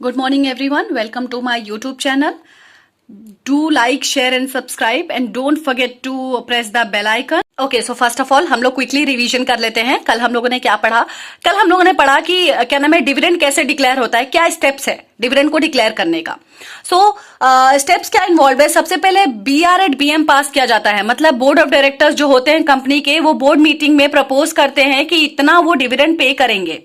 Good morning everyone. Welcome to my YouTube channel. Do like, share and subscribe and don't forget to press the bell icon. Okay, so first of all हम लोग quickly revision कर लेते हैं. कल हम लोगों ने क्या पढ़ा? कल हम लोगों ने पढ़ा कि क्या नाम है, डिविडेंड कैसे डिक्लेयर होता है, क्या स्टेप्स है डिविडेंड को डिक्लेयर करने का. सो स्टेप्स क्या इन्वॉल्व है? सबसे पहले BR एट BM पास किया जाता है. मतलब बोर्ड ऑफ डायरेक्टर्स जो होते हैं कंपनी के, वो बोर्ड मीटिंग में प्रपोज करते हैं कि इतना वो डिविडेंड पे करेंगे.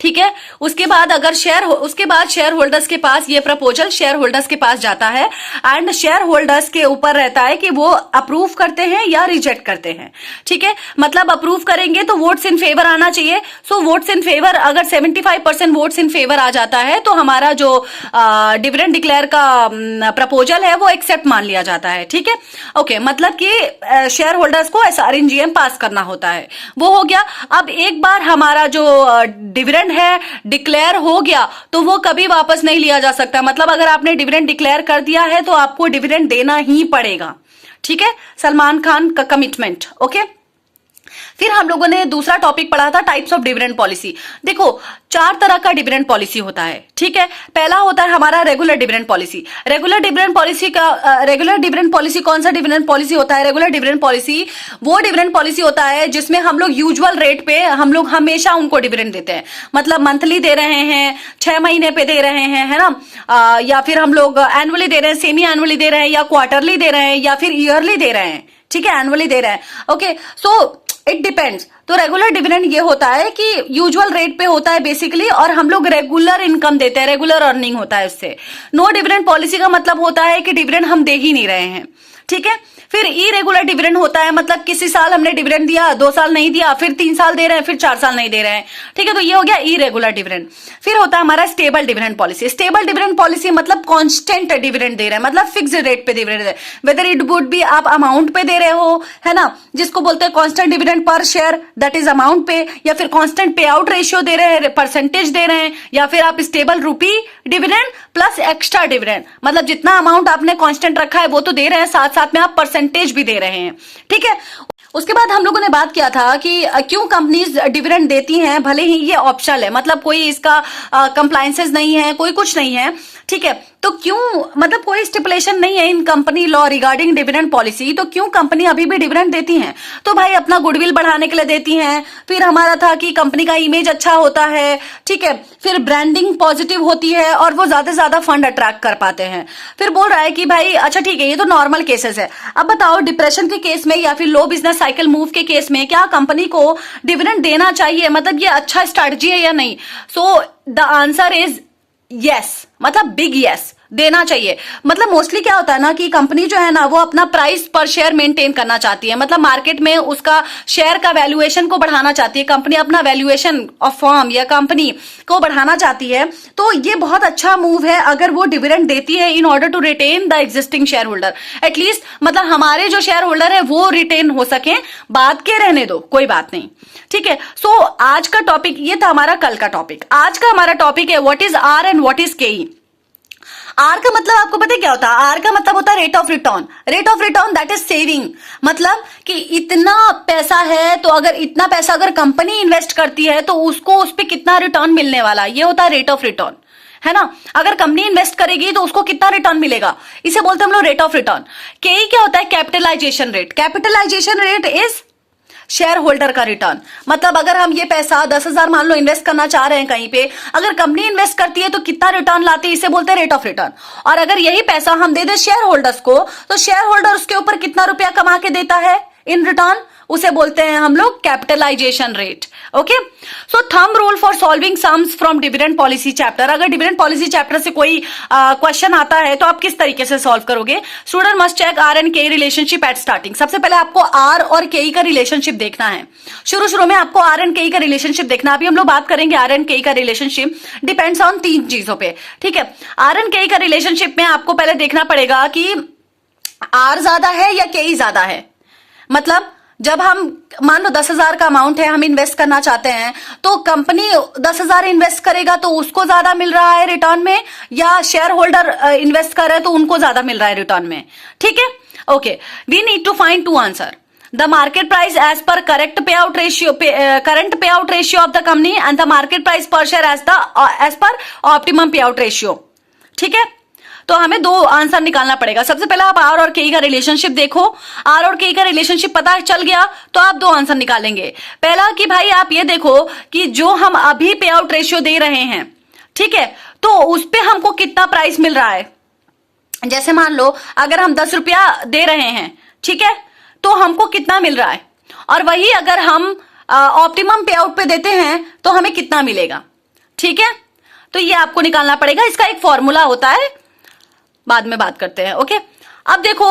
ठीक है. उसके बाद उसके बाद शेयर होल्डर्स के पास ये प्रपोजल शेयर होल्डर्स के पास जाता है एंड शेयर होल्डर्स के ऊपर रहता है कि वो अप्रूव करते हैं या रिजेक्ट करते हैं. ठीक है. मतलब अप्रूव करेंगे तो वोट्स इन फेवर आना चाहिए. सो वोट्स इन फेवर, अगर 75% वोट्स इन फेवर आ जाता है तो हमारा जो डिविडेंड डिक्लेयर का प्रपोजल है वो एक्सेप्ट मान लिया जाता है. ठीक है. ओके, मतलब कि शेयर होल्डर्स को SRNGM पास करना होता है. वो हो गया. अब एक बार हमारा जो डिविडेंड है डिक्लेयर हो गया तो वो कभी वापस नहीं लिया जा सकता. मतलब अगर आपने डिविडेंड डिक्लेयर कर दिया है तो आपको डिविडेंड देना ही पड़ेगा. ठीक है. सलमान खान का कमिटमेंट. ओके. फिर हम लोगों ने दूसरा टॉपिक पढ़ा था टाइप्स ऑफ डिविडेंड पॉलिसी. देखो, 4 तरह का डिविडेंड पॉलिसी होता है. ठीक है. पहला होता है हमारा regular dividend policy. Regular dividend policy कौन सा डिविडेंड पॉलिसी होता है? रेगुलर डिविडेंड पॉलिसी वो डिविडेंड पॉलिसी होता है जिसमें हम लोग यूजुअल रेट पे हम लोग हमेशा उनको डिविडेंड देते हैं. मतलब मंथली दे रहे हैं, 6 महीने पे दे रहे हैं, है ना, या फिर हम लोग एनुअली दे रहे हैं, सेमी एनुअली दे रहे हैं, या क्वार्टरली दे रहे हैं, या फिर ईयरली दे रहे हैं. ठीक है. एनुअली दे रहे हैं. ओके. So it depends. तो रेगुलर डिविडेंड ये होता है कि यूजुअल रेट पे होता है बेसिकली, और हम लोग रेगुलर इनकम देते हैं, रेगुलर अर्निंग होता है उससे. नो डिविडेंड पॉलिसी का मतलब होता है कि डिविडेंड हम दे ही नहीं रहे हैं. ठीक है. फिर इरेगुलर डिविडेंड होता है, मतलब किसी साल हमने डिविडेंड दिया, 2 साल नहीं दिया, फिर 3 साल दे रहे हैं, फिर 4 साल नहीं दे रहे हैं. ठीक है. तो ये हो गया इरेगुलर डिविडेंड. फिर होता है हमारा stable dividend policy. Stable dividend policy मतलब कांस्टेंट डिविडेंड दे रहे हैं, मतलब फिक्स रेट पे डिविडेंड दे रहे हैं. वेदर इट वुड बी आप अमाउंट पे दे रहे हो, है ना, जिसको बोलते हैं constant dividend per share, that is amount पे, या फिर कांस्टेंट पे आउट रेशियो दे रहे हैं, परसेंटेज दे रहे हैं, या फिर आप स्टेबल रूपी डिविडेंड प्लस एक्स्ट्रा डिविडेंड, मतलब जितना अमाउंट आपने कांस्टेंट रखा है वो तो दे रहे हैं, साथ साथ में आप परसेंटेज भी दे रहे हैं. ठीक है. उसके बाद हम लोगों ने बात किया था कि क्यों कंपनीज डिविडेंड देती हैं, भले ही ये ऑप्शनल है, मतलब कोई इसका कंप्लायंसेस नहीं है, कोई कुछ नहीं है. ठीक है. तो क्यों, मतलब कोई स्टिपुलेशन नहीं है in company law regarding dividend policy, तो क्यों कंपनी अभी भी डिविडेंड देती हैं? तो भाई अपना गुडविल बढ़ाने के लिए देती हैं. फिर हमारा था कि कंपनी का इमेज अच्छा होता है. ठीक है. फिर ब्रांडिंग पॉजिटिव होती है और वो ज्यादा से ज्यादा फंड अट्रैक्ट कर पाते हैं. फिर बोल रहा है कि भाई अच्छा ठीक है, ये तो नॉर्मल केसेस है. अब बताओ, डिप्रेशन के केस में या फिर लो बिजनेस साइकिल मूव के केस में क्या कंपनी को डिविडेंड देना चाहिए? मतलब ये अच्छा स्ट्रैटेजी है या नहीं? So the answer is yes, मतलब बिग यस, देना चाहिए. मतलब मोस्टली क्या होता है ना कि कंपनी जो है ना वो अपना प्राइस पर शेयर मेंटेन करना चाहती है, मतलब मार्केट में उसका शेयर का वैल्यूएशन को बढ़ाना चाहती है. कंपनी अपना वैल्यूएशन ऑफ फर्म या कंपनी को बढ़ाना चाहती है. तो ये बहुत अच्छा मूव है अगर वो डिविडेंड देती है in order to retain the existing share holder. At least मतलब हमारे जो शेयर होल्डर है वो रिटेन हो सके. बाद के रहने दो, कोई बात नहीं. ठीक है. सो आज का टॉपिक ये था, हमारा कल का टॉपिक. आज का हमारा टॉपिक है what is R and what is Ke. R का मतलब आपको पता है क्या होता है? आर का मतलब होता है rate of return. Rate of return that is saving. मतलब कि इतना पैसा है तो अगर इतना पैसा अगर कंपनी इन्वेस्ट करती है तो उसको उस पर कितना रिटर्न मिलने वाला, ये होता है रेट ऑफ रिटर्न, है ना. अगर कंपनी इन्वेस्ट करेगी तो उसको कितना रिटर्न मिलेगा, इसे बोलते हैं हम लोग रेट ऑफ रिटर्न. केई क्या होता है? Capitalization rate. Capitalization rate is share holder का रिटर्न. मतलब अगर हम ये पैसा 10,000 मान लो इन्वेस्ट करना चाह रहे हैं कहीं पे, अगर कंपनी इन्वेस्ट करती है तो कितना रिटर्न लाती है, इसे बोलते हैं रेट ऑफ रिटर्न. और अगर यही पैसा हम दे दे शेयर होल्डर्स को तो शेयर होल्डर उसके ऊपर कितना रुपया कमा के देता है इन रिटर्न, उसे बोलते हैं हम लोग capitalization rate. Okay. So thumb rule for solving sums from dividend policy chapter. अगर डिविडेंड पॉलिसी चैप्टर से कोई क्वेश्चन आता है तो आप किस तरीके से सॉल्व करोगे? Student must check R and K relationship at starting. सबसे पहले आपको आर और के का रिलेशनशिप देखना है. शुरू में आपको आर एंड के का रिलेशनशिप देखना. अभी हम लोग बात करेंगे आर एंड के का रिलेशनशिप डिपेंड्स ऑन 3 चीजों पे. ठीक है. आर एंड के का रिलेशनशिप में आपको पहले देखना पड़ेगा कि आर ज्यादा है या के ज्यादा है. मतलब जब हम मान लो 10,000 का अमाउंट है, हम इन्वेस्ट करना चाहते हैं, तो कंपनी 10,000 इन्वेस्ट करेगा तो उसको ज्यादा मिल रहा है रिटर्न में, या शेयर होल्डर इन्वेस्ट कर रहे हैं तो उनको ज्यादा मिल रहा है रिटर्न में. ठीक है. Okay. We need to find 2 answer. The market price as per current pay out ratio of the company and the market price per share as per optimum pay out ratio. ठीक है, तो हमें दो answer निकालना पड़ेगा। सबसे पहले आप आर और के का रिलेशनशिप देखो, आर और के का रिलेशनशिप पता चल गया तो आप दो आंसर निकालेंगे। पहला कि भाई आप ये देखो कि जो हम अभी पे आउट रेशियो दे रहे हैं, ठीक है, तो उस पे हमको कितना प्राइस मिल रहा है। जैसे मान लो अगर हम 10 रुपया दे रहे हैं, ठीक है, तो हमको कितना मिल रहा है, और वही अगर हम ऑप्टिमम पे आउट पे देते हैं तो हमें कितना मिलेगा। ठीक है, तो ये आपको निकालना पड़ेगा। इसका एक फॉर्मूला होता है, बाद में बात करते हैं। ओके, अब देखो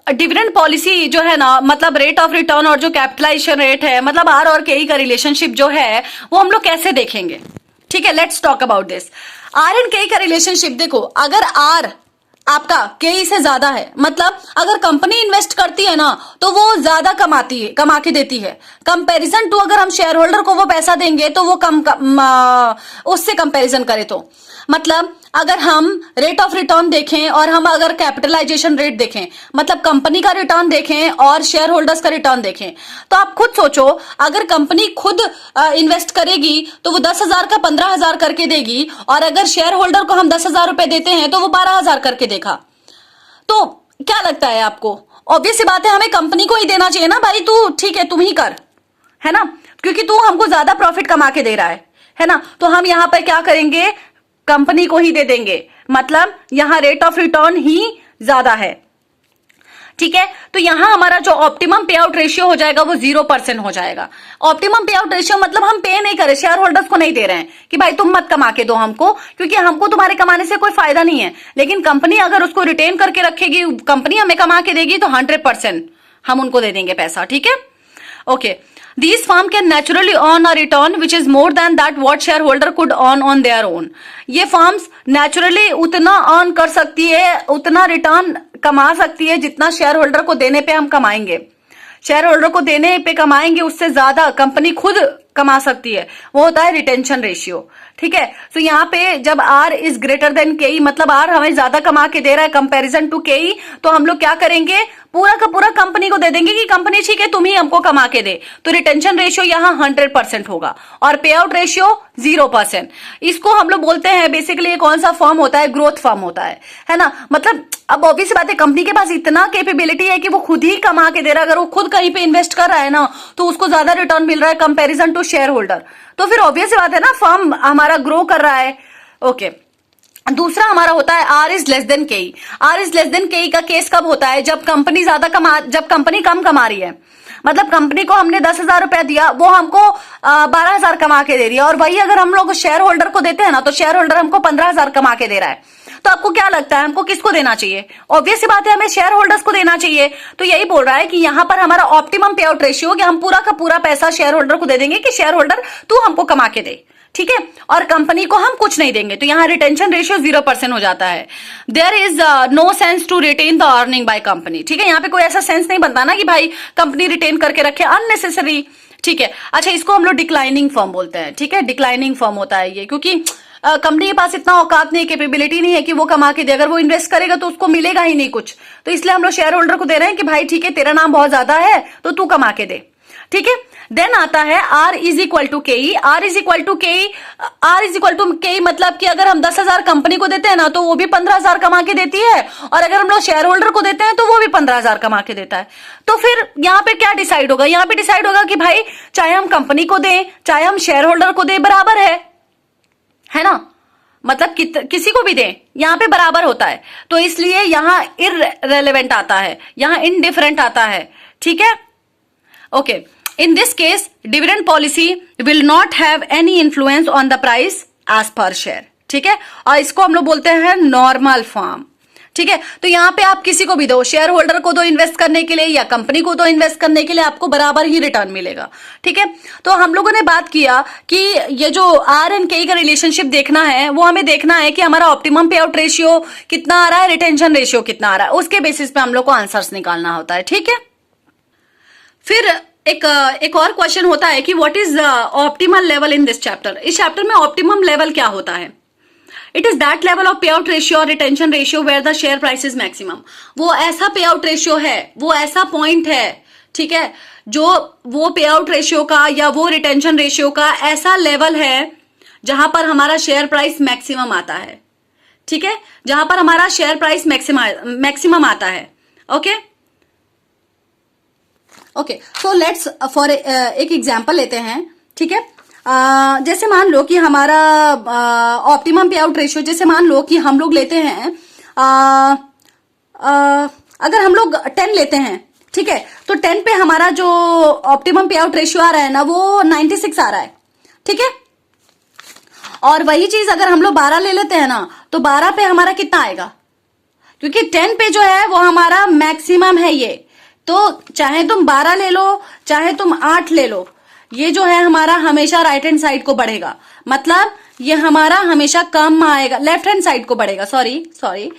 डिविडेंड पॉलिसी जो है ना, मतलब रेट ऑफ रिटर्न और जो कैपिटलाइजेशन रेट है, मतलब आर और के का रिलेशनशिप जो है वो हम लोग कैसे देखेंगे। ठीक है, let's talk about this. R and K का रिलेशनशिप देखो, अगर आर आपका के से ज्यादा है, मतलब अगर कंपनी इन्वेस्ट करती है ना तो वो ज्यादा कमा के देती है, कंपैरिजन टू अगर हम शेयर होल्डर को वो पैसा देंगे तो वो उससे कंपैरिजन करें तो, मतलब अगर हम रेट ऑफ रिटर्न देखें और हम अगर कैपिटलाइजेशन रेट देखें, मतलब कंपनी का रिटर्न देखें और शेयर होल्डर्स का रिटर्न देखें, तो आप खुद सोचो अगर कंपनी खुद इन्वेस्ट करेगी तो वो 10,000 का 15,000 करके देगी, और अगर शेयर होल्डर को हम 10,000 रुपए देते हैं तो वो 12,000 करके देखा। तो क्या लगता है आपको? ऑब्वियस सी बात है, हमें कंपनी को ही देना चाहिए ना भाई, तू ठीक है तुम ही कर, है ना, क्योंकि तू हमको ज्यादा प्रॉफिट कमा के दे रहा है ना। तो हम यहां पर क्या करेंगे, कंपनी को ही दे देंगे, मतलब यहां रेट ऑफ रिटर्न ही ज्यादा है। ठीक है, तो यहां हमारा जो ऑप्टिमम पे आउट रेशियो हो जाएगा वो 0% हो जाएगा। ऑप्टिमम पे आउट रेशियो मतलब हम पे नहीं करे, शेयर होल्डर्स को नहीं दे रहे हैं कि भाई तुम मत कमा के दो हमको, क्योंकि हमको तुम्हारे कमाने से कोई फायदा नहीं है। लेकिन कंपनी अगर उसको रिटेन करके रखेगी, कंपनी हमें कमा के देगी, तो 100% हम उनको दे देंगे पैसा। ठीक है, okay. These firm can naturally earn a return which is more than that what shareholder could earn on their own. ये फर्म्स नेचुरली उतना अर्न कर सकती है, उतना रिटर्न कमा सकती है जितना शेयर होल्डर को देने पे हम कमाएंगे। शेयर होल्डर को देने पे कमाएंगे उससे ज्यादा कंपनी खुद कमा सकती है, वो होता है रिटेंशन रेशियो। ठीक है, तो यहाँ पे जब आर इज ग्रेटर देन के, मतलब आर हमें ज्यादा कमा के दे रहा है कंपैरिजन टू के, तो हम लोग क्या करेंगे, पूरा का पूरा कंपनी को दे देंगे कि कंपनी ठीक है तुम ही हमको कमा के दे। तो रिटेंशन रेशियो यहाँ 100% होगा और पे आउट रेशियो 0%। इसको हम लोग बोलते हैं बेसिकली, ये कौन सा फॉर्म होता है, ग्रोथ फॉर्म होता है ना। मतलब अब ऑब्वियस बात है, कंपनी के पास इतना कैपेबिलिटी है कि वो खुद ही कमा के दे रहा है। अगर वो खुद कहीं पे इन्वेस्ट कर रहा है ना तो उसको ज्यादा रिटर्न मिल रहा है कंपैरिजन टू शेयर होल्डर, तो फिर ऑब्वियस बात है ना, फर्म हमारा ग्रो कर रहा है। ओके, दूसरा हमारा होता है आर इज लेस देन के। आर इज लेस देन के का केस कब होता है, जब कंपनी जब कंपनी कम कमा रही है, मतलब कंपनी को हमने 10,000 रुपया दिया, वो हमको 12,000 कमा के दे रही है, और वही अगर हम लोग शेयर होल्डर को देते हैं ना तो शेयर होल्डर हमको 15,000 कमा के दे रहा है। तो आपको क्या लगता है हमको किसको देना चाहिए? ऑब्वियस सी बात है हमें शेयर होल्डर्स को देना चाहिए। तो यही बोल रहा है कि यहाँ पर हमारा ऑप्टिमम पे आउट रेशियो, कि हम पूरा का पूरा पैसा शेयर होल्डर को दे देंगे कि शेयर होल्डर तू हमको कमा के दे, ठीक है, और कंपनी को हम कुछ नहीं देंगे। तो यहाँ रिटेंशन रेशियो 0% हो जाता है। There is no sense to retain the earning by company. ठीक है, यहाँ पे कोई ऐसा सेंस नहीं बनता ना कि भाई कंपनी रिटेन करके रखे, अननेसेसरी। ठीक है, अच्छा इसको हम लोग डिक्लाइनिंग फर्म बोलते हैं। ठीक है, डिक्लाइनिंग फर्म होता है ये, क्योंकि कंपनी के पास इतना औकात नहीं, कैपेबिलिटी नहीं है कि वो कमा के दे। अगर वो इन्वेस्ट करेगा तो उसको मिलेगा ही नहीं कुछ, तो इसलिए हम लोग शेयर होल्डर को दे रहे हैं कि भाई ठीक है तेरा नाम बहुत ज्यादा है तो तू कमा के दे। ठीक है, देन आता है आर इज इक्वल टू के। आर इज इक्वल टू के मतलब कि अगर हम 10,000 कंपनी को देते हैं ना तो वो भी 15,000 कमा के देती है, और अगर हम लोग शेयर होल्डर को देते हैं तो वो भी 15,000 कमा के देता है। तो फिर यहाँ पे क्या डिसाइड होगा? यहाँ पे डिसाइड होगा कि भाई चाहे हम कंपनी को दें चाहे हम शेयर होल्डर को दें बराबर है ना, मतलब किसी को भी दें यहाँ पे बराबर होता है। तो इसलिए यहाँ इररेलेवेंट आता है, यहाँ इनडिफरेंट आता है। ठीक है, okay. In this case, dividend policy will not have any influence on the price as per share. ठीक है, और इसको हम लोग बोलते हैं नॉर्मल फॉर्म। ठीक है, तो यहाँ पे आप किसी को भी दो, शेयर होल्डर को दो इन्वेस्ट करने के लिए या कंपनी को दो इन्वेस्ट करने के लिए, आपको बराबर ही रिटर्न मिलेगा। ठीक है, तो हम लोगों ने बात किया कि ये जो आर एंड के का रिलेशनशिप देखना है, वो हमें देखना है कि हमारा ऑप्टिमम पे आउट रेशियो कितना आ रहा है, रिटेंशन रेशियो कितना आ रहा है, उसके बेसिस पे हम लोग को आंसर्स निकालना होता है। ठीक है, फिर एक और क्वेश्चन होता है कि what is optimal level in this chapter. इस चैप्टर में ऑप्टिमम लेवल क्या होता है? It is that level of pay out ratio और retention ratio where the share price is maximum. वो ऐसा पे आउट रेशियो है, वो ऐसा पॉइंट है ठीक है, जो वो पे आउट रेशियो का या वो रिटेंशन रेशियो का ऐसा लेवल है जहां पर हमारा शेयर प्राइस मैक्सिमम आता है, ठीक है, जहां पर हमारा शेयर प्राइस मैक्सिमम आता है। Okay okay, so let's for एक एग्जांपल लेते हैं, ठीक है। जैसे मान लो कि हमारा ऑप्टिमम पे आउट रेशियो, जैसे मान लो कि हम लोग लेते हैं अगर हम लोग 10 लेते हैं, ठीक है, तो 10 पे हमारा जो ऑप्टिमम पे आउट रेशियो आ रहा है ना वो 96 आ रहा है, ठीक है। और वही चीज अगर हम लोग 12 ले लेते हैं ना तो 12 पे हमारा कितना आएगा, क्योंकि 10 पे जो है वो हमारा मैक्सिमम है ये, तो चाहे तुम 12 ले लो चाहे तुम 8 ले लो, ये जो है हमारा हमेशा राइट हैंड साइड को बढ़ेगा, मतलब ये हमारा हमेशा कम आएगा, लेफ्ट हैंड साइड को बढ़ेगा, सॉरी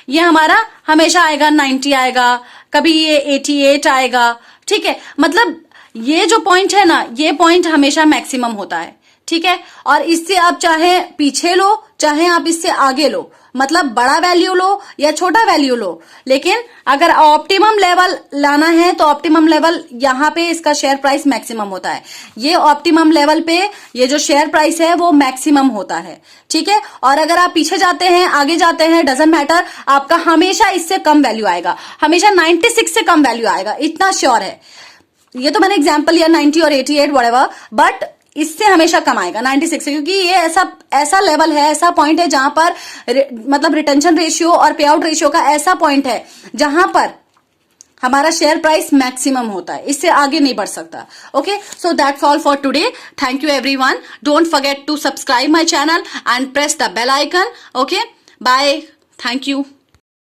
ये हमारा हमेशा आएगा 90 आएगा, कभी ये 88 आएगा, ठीक है। मतलब ये जो पॉइंट है ना, ये पॉइंट हमेशा मैक्सिमम होता है, ठीक है। और इससे आप चाहे पीछे लो चाहे आप इससे आगे लो, मतलब बड़ा वैल्यू लो या छोटा वैल्यू लो, लेकिन अगर ऑप्टिमम लेवल लाना है तो ऑप्टिमम लेवल यहाँ पे इसका शेयर प्राइस मैक्सिमम होता है, ये ऑप्टिमम लेवल पे ये जो शेयर प्राइस है वो मैक्सिमम होता है, ठीक है। और अगर आप पीछे जाते हैं आगे जाते हैं, डजंट मैटर, आपका हमेशा इससे कम वैल्यू आएगा, हमेशा 96 से कम वैल्यू आएगा, इतना श्योर है। ये तो मैंने एग्जाम्पल लिया 90 और 88 व्हाटएवर, बट इससे हमेशा कम आएगा 96 से, क्योंकि ये ऐसा लेवल है, ऐसा पॉइंट है जहां पर मतलब रिटेंशन रेशियो और पे आउट रेशियो का ऐसा पॉइंट है जहां पर हमारा शेयर प्राइस मैक्सिमम होता है, इससे आगे नहीं बढ़ सकता। Okay, so that's all for today, thank you everyone, don't forget to subscribe my channel and press the bell icon. Okay, bye, thank you.